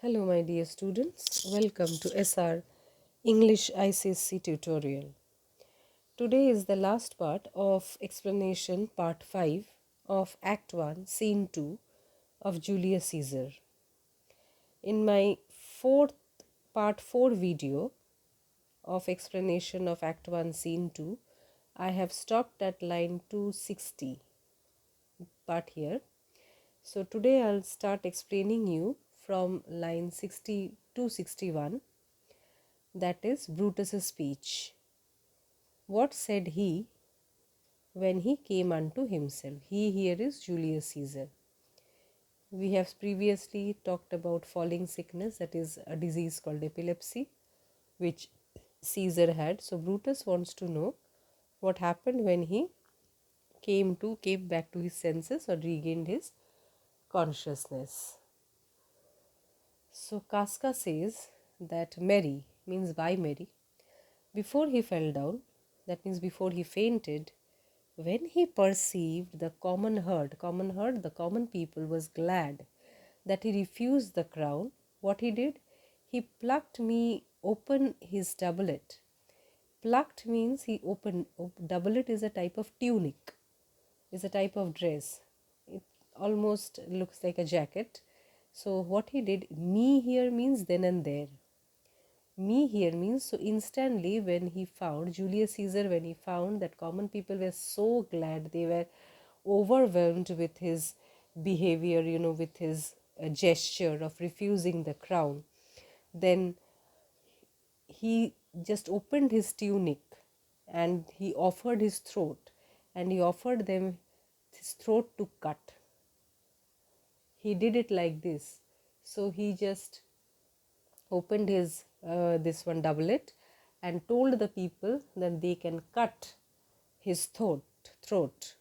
Hello my dear students, welcome to SR English ICSC tutorial. Today is the last part of explanation part 5 of Act 1 Scene 2 of Julius Caesar. In my part 4 video of explanation of Act 1 Scene 2, I have stopped at line 260 part here. So today I'll start explaining you from line 60 to 61, that is Brutus's speech. What said he when he came unto himself? He here is Julius Caesar. We have previously talked about falling sickness, that is a disease called epilepsy, which Caesar had. So Brutus wants to know what happened when he came back to his senses or regained his consciousness. So Casca says that Mary means by Mary. Before he fell down, that means before he fainted, when he perceived the common herd, the common people was glad that he refused the crown. What he did? He plucked me open his doublet. Plucked means he opened. Doublet is a type of tunic, is a type of dress. It almost looks like a jacket. So what he did, me here means then and there. Me here means so instantly when he found Julius Caesar, when he found that common people were so glad, they were overwhelmed with his behavior, with his gesture of refusing the crown, then he just opened his tunic and he offered his throat, and he offered them his throat to cut. He did it like this. So he just opened his this one doublet and told the people that they can cut his throat.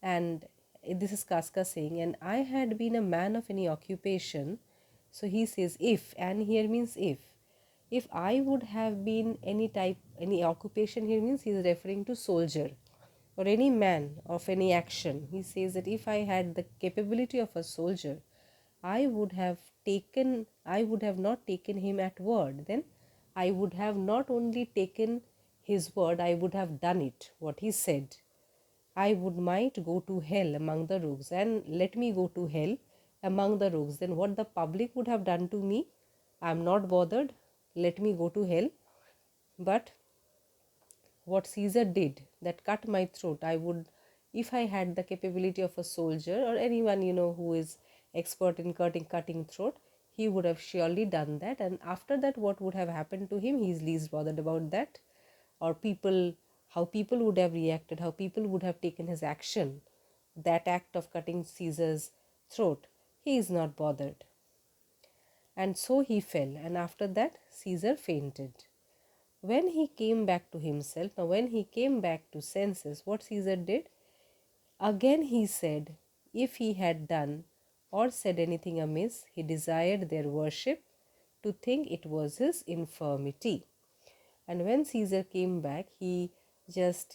And this is Casca saying, and I had been a man of any occupation. So he says if, and here means if I would have been any occupation, here means he is referring to soldier or any man of any action. He says that if I had the capability of a soldier, I would have not taken him at word. Then I would have not only taken his word, I would have done it, what he said. I might go to hell among the rogues, and let me go to hell among the rogues. Then what the public would have done to me, I am not bothered, let me go to hell. But what Caesar did, that cut my throat, I would, if I had the capability of a soldier or anyone who is expert in cutting throat, he would have surely done that. And after that, what would have happened to him, he is least bothered about that, or how people would have reacted, how people would have taken his action, that act of cutting Caesar's throat, he is not bothered. And so he fell, and after that Caesar fainted. When he came back to himself, now when he came back to senses, what Caesar did? Again he said, if he had done or said anything amiss, he desired their worship to think it was his infirmity. And when Caesar came back, he just,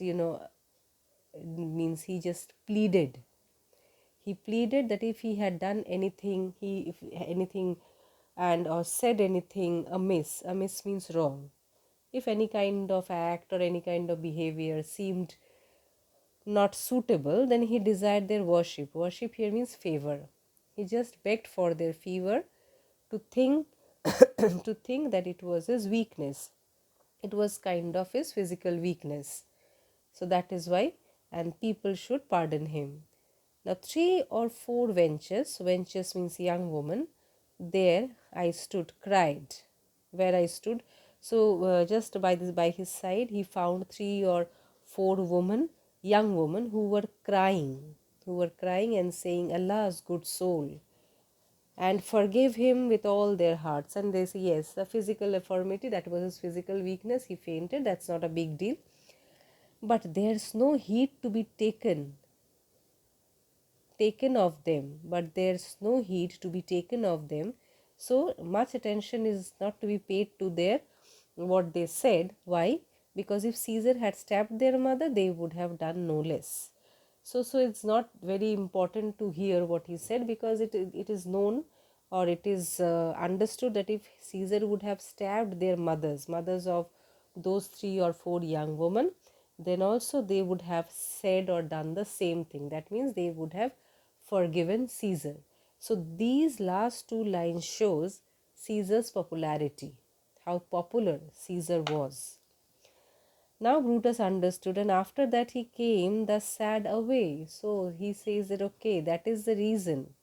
means he just pleaded. He pleaded that if he had done anything, and or said anything amiss means wrong. If any kind of act or any kind of behavior seemed not suitable, then he desired their worship. Worship here means favor. He just begged for their favor to think to think that it was his weakness. It was kind of his physical weakness. So that is why, and people should pardon him. Now 3 or 4 wenches means young woman, there I stood, cried, where I stood. So just by his side, he found 3 or 4 young women who were crying and saying, Allah's good soul, and forgive him with all their hearts. And they say, yes, the physical infirmity, that was his physical weakness, he fainted, that's not a big deal. But there's no heed to be taken of them, so much attention is not to be paid to their what they said. Why? Because if Caesar had stabbed their mother, they would have done no less. So it's not very important to hear what he said, because it is known or it is understood that if Caesar would have stabbed their mothers of those 3 or 4 young women, then also they would have said or done the same thing. That means they would have forgiven Caesar. So these last two lines shows Caesar's popularity, how popular Caesar was. Now Brutus understood, and after that he came the sad away. So he says that okay, that is the reason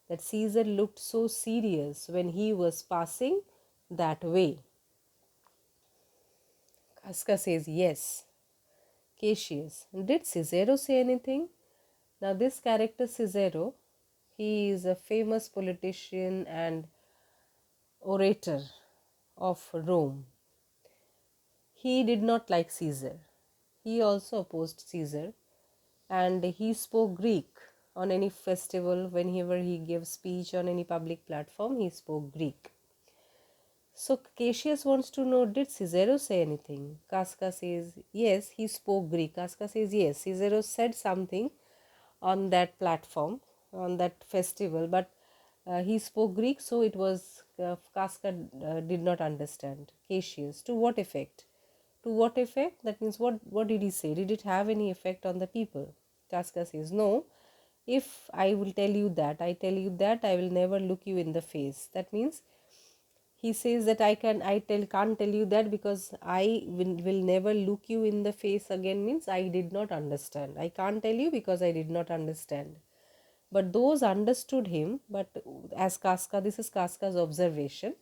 that Caesar looked so serious when he was passing that way. Casca says yes. Cassius, did Cicero say anything? Now this character Cicero, he is a famous politician and orator of Rome. He did not like Caesar. He also opposed Caesar, and he spoke Greek on any festival. Whenever he gave speech on any public platform, he spoke Greek. So Cassius wants to know, did Cicero say anything? Casca says yes, he spoke Greek. Casca says yes, Cicero said something on that platform, on that festival, but he spoke Greek, so it was Casca did not understand. Cassius, to what effect? To what effect? That means what did he say? Did it have any effect on the people? Casca says no. If I will tell you that, I tell you that I will never look you in the face. That means he says that can't tell you that because will never look you in the face again, means I did not understand. I can't tell you because I did not understand. But those understood him, but as Casca, this is Casca's observation,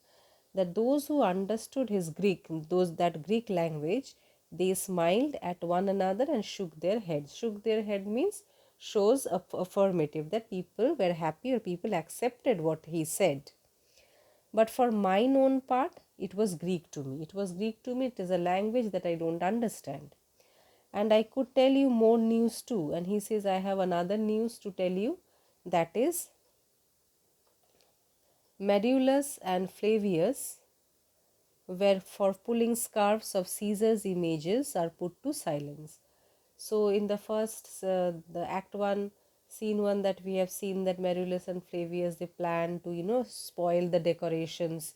that those who understood his Greek, that Greek language, they smiled at one another and shook their heads. Shook their head means shows affirmative, that people were happy or people accepted what he said. But for mine own part, it was Greek to me. It was Greek to me. It is a language that I don't understand. And I could tell you more news too. And he says, I have another news to tell you. That is, Medulus and Flavius were for pulling scarves of Caesar's images are put to silence. So in the first, the act 1, scene 1, that we have seen that Merulus and Flavius, they plan to spoil the decorations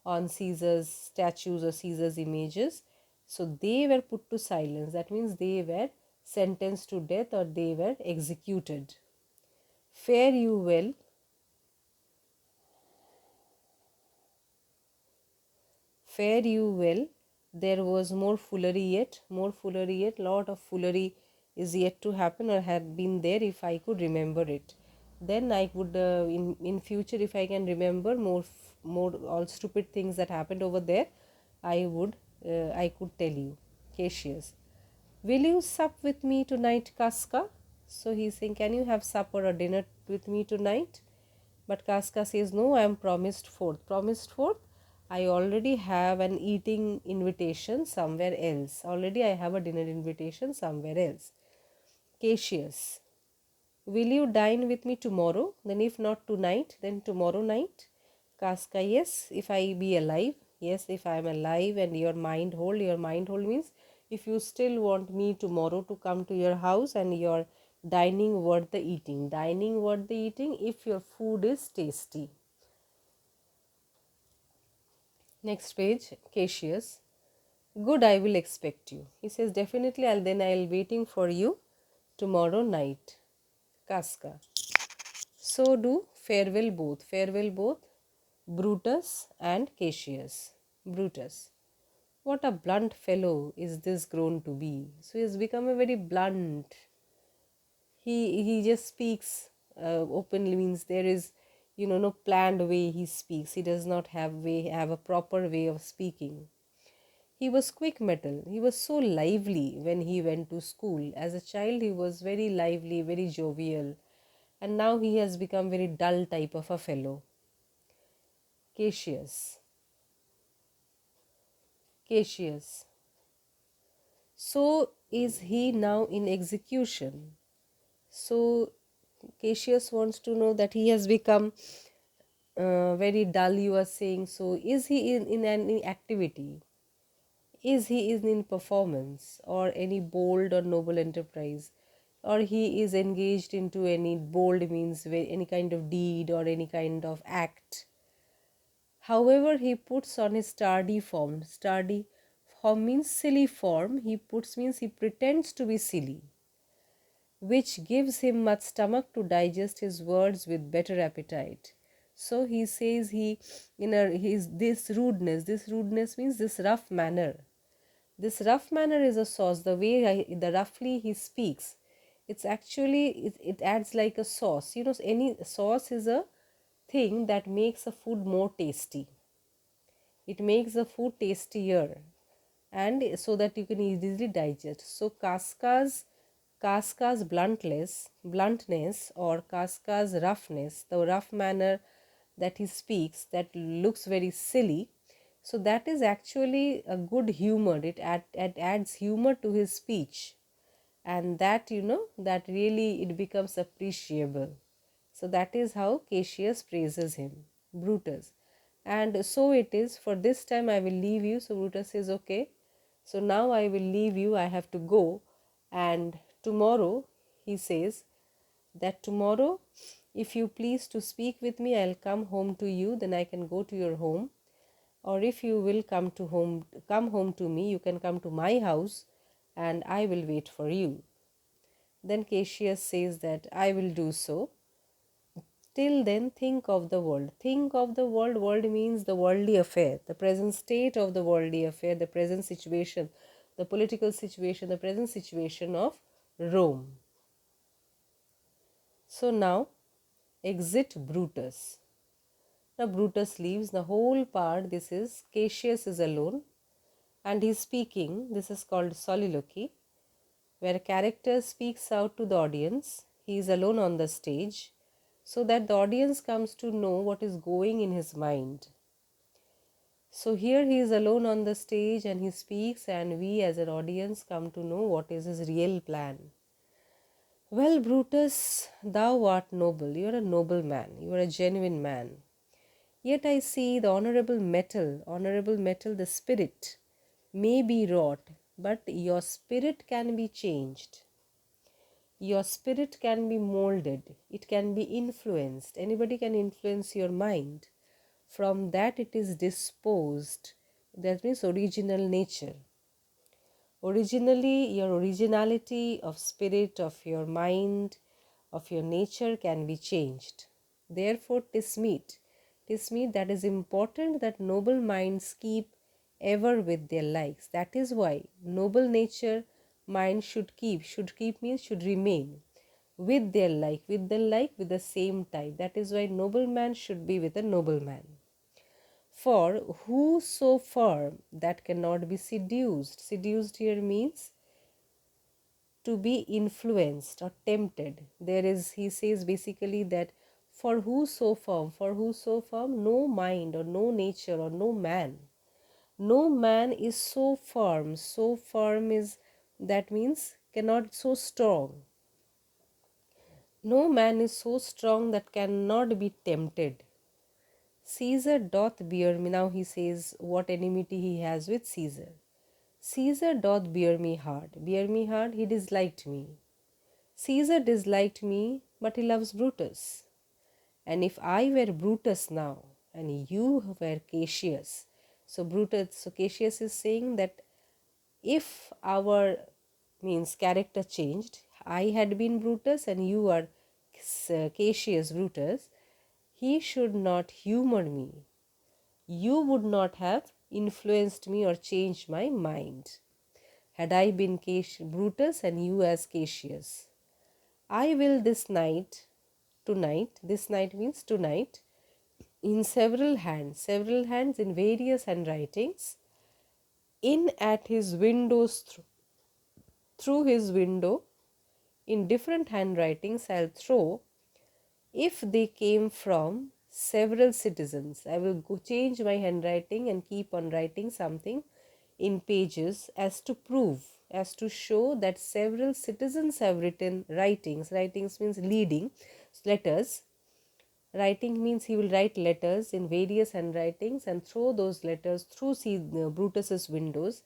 on Caesar's statues or Caesar's images. So they were put to silence. That means they were sentenced to death or they were executed. Fare you well. Fare you well. There was more foolery yet, lot of foolery is yet to happen or had been there if I could remember it. Then I would, in future, if I can remember more all stupid things that happened over there, I could tell you. Cassius, will you sup with me tonight, Casca? So he's saying, can you have supper or dinner with me tonight? But Casca says, no, I am promised fourth. Promised fourth? I already have an eating invitation somewhere else. Already I have a dinner invitation somewhere else. Cassius, will you dine with me tomorrow? Then if not tonight, then tomorrow night? Casca, yes, if I be alive. Yes, if I am alive and your mind hold means if you still want me tomorrow to come to your house and your dining worth the eating. Dining worth the eating if your food is tasty. Next page, Cassius. Good, I will expect you. He says, definitely, I'll waiting for you tomorrow night. Casca. So do farewell both, Brutus and Cassius. Brutus. What a blunt fellow is this grown to be. So he has become a very blunt. He just speaks openly, means there is no planned way he speaks. He does not have a proper way of speaking. He was quick mettle. He was so lively when he went to school. As a child, he was very lively, very jovial. And now he has become very dull type of a fellow. Cassius. Cassius. So is he now in execution? So Cassius wants to know that he has become very dull, you are saying. So is he in any activity? Is he in performance or any bold or noble enterprise? Or he is engaged into any bold means any kind of deed or any kind of act? However, he puts on his tardy form. Tardy form means silly form. He puts means he pretends to be silly, which gives him much stomach to digest his words with better appetite. So he says his this rudeness means this rough manner. This rough manner is a sauce. The way the roughly he speaks, it's actually it adds like a sauce. You know, any sauce is a thing that makes a food more tasty. It makes the food tastier, and so that you can easily digest. So Casca's bluntness, or Casca's roughness, the rough manner that he speaks that looks very silly, so that is actually a good humor. It adds humor to his speech, and that, you know, that really it becomes appreciable. So that is how Cassius praises him, Brutus. And so it is, for this time I will leave you. So Brutus says, okay, so now I will leave you, I have to go. And tomorrow, he says, that tomorrow, if you please to speak with me, I'll come home to you, then I can go to your home. Or if you will come home to me, you can come to my house, and I will wait for you. Then Cassius says that I will do so. Till then, think of the world. Think of the world. World means the worldly affair, the present state of the worldly affair, the present situation, the political situation, the present situation of Rome. So now, exit Brutus. Now Brutus leaves the whole part. This is Cassius is alone and he's speaking. This is called soliloquy, where a character speaks out to the audience. He is alone on the stage, so that the audience comes to know what is going in his mind. So here he is alone on the stage and he speaks, and we as an audience come to know what is his real plan. Well, Brutus, thou art noble. You are a noble man. You are a genuine man. Yet I see the honorable metal, the spirit may be wrought, but your spirit can be changed. Your spirit can be molded. It can be influenced. Anybody can influence your mind. From that it is disposed. That means original nature. Originally, your originality of spirit, of your mind, of your nature can be changed. Therefore, 'tis meet that is important that noble minds keep ever with their likes. That is why noble nature mind should keep means should remain with their like, with the same type. That is why noble man should be with a noble man. For who so firm that cannot be seduced? Seduced here means to be influenced or tempted. There is, he says basically that for who so firm, no mind or no nature or no man is so firm is, that means cannot, so strong. No man is so strong that cannot be tempted. Caesar doth bear me. Now he says what enmity he has with Caesar. Caesar doth bear me hard. Bear me hard, he disliked me. Caesar disliked me, but he loves Brutus. And if I were Brutus now, and you were Cassius, so Cassius is saying that if our means character changed, I had been Brutus and you are Cassius Brutus, he should not humor me. You would not have influenced me or changed my mind had I been Brutus and you as Cassius. I will this night means tonight, in several hands in various handwritings, in at his windows, through his window, in different handwritings I'll throw, if they came from several citizens. I will change my handwriting and keep on writing something in pages as to prove, as to show that several citizens have written writings. Writings means leading, letters. Writing means he will write letters in various handwritings and throw those letters through Brutus's windows,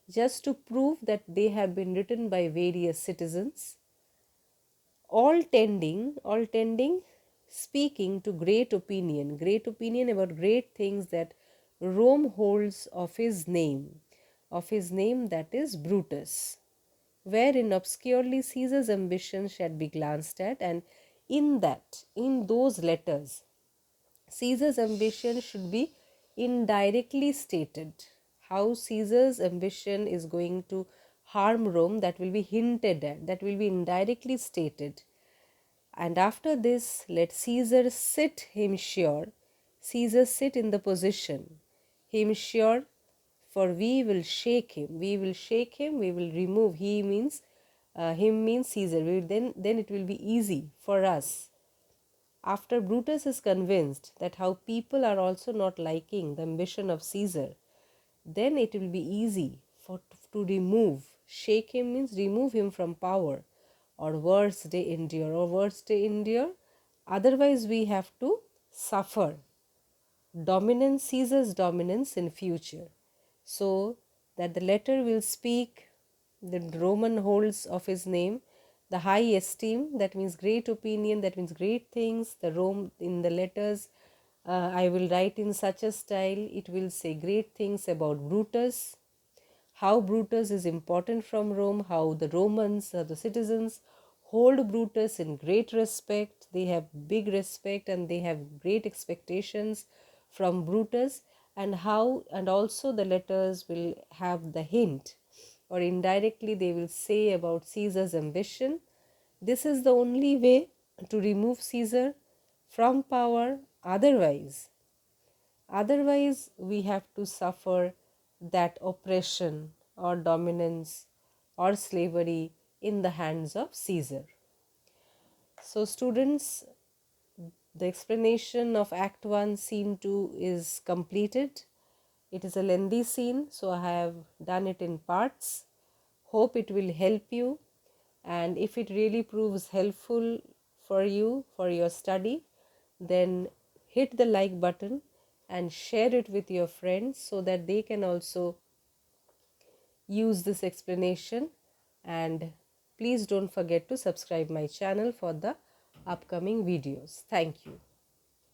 just to prove that they have been written by various citizens, all tending speaking to great opinion about great things that Rome holds of his name, that is Brutus, wherein obscurely Caesar's ambition shall be glanced at, and in those letters, Caesar's ambition should be indirectly stated. How Caesar's ambition is going to harm Rome, that will be hinted at, that will be indirectly stated. And after this, let Caesar sit him sure. Caesar sit in the position, him sure, for we will shake him. We will shake him, we will remove. He means, him means Caesar. Then it will be easy for us. After Brutus is convinced that how people are also not liking the ambition of Caesar, then it will be easy to remove. Shake him means remove him from power, or worse they endure. Otherwise, we have to suffer Caesar's dominance in future. So that the letter will speak the Roman holds of his name, the high esteem, that means great opinion, that means great things. The Rome in the letters, I will write in such a style, it will say great things about Brutus, how Brutus is important from Rome, how the Romans, the citizens, hold Brutus in great respect. They have big respect and they have great expectations from Brutus, and how, and also the letters will have the hint, or indirectly they will say about Caesar's ambition. This is the only way to remove Caesar from power. Otherwise, we have to suffer that oppression or dominance or slavery in the hands of Caesar. So, students, the explanation of Act 1, Scene 2 is completed. It is a lengthy scene, so I have done it in parts. Hope it will help you, and if it really proves helpful for you for your study, then hit the like button and share it with your friends so that they can also use this explanation. And please don't forget to subscribe my channel for the upcoming videos. Thank you.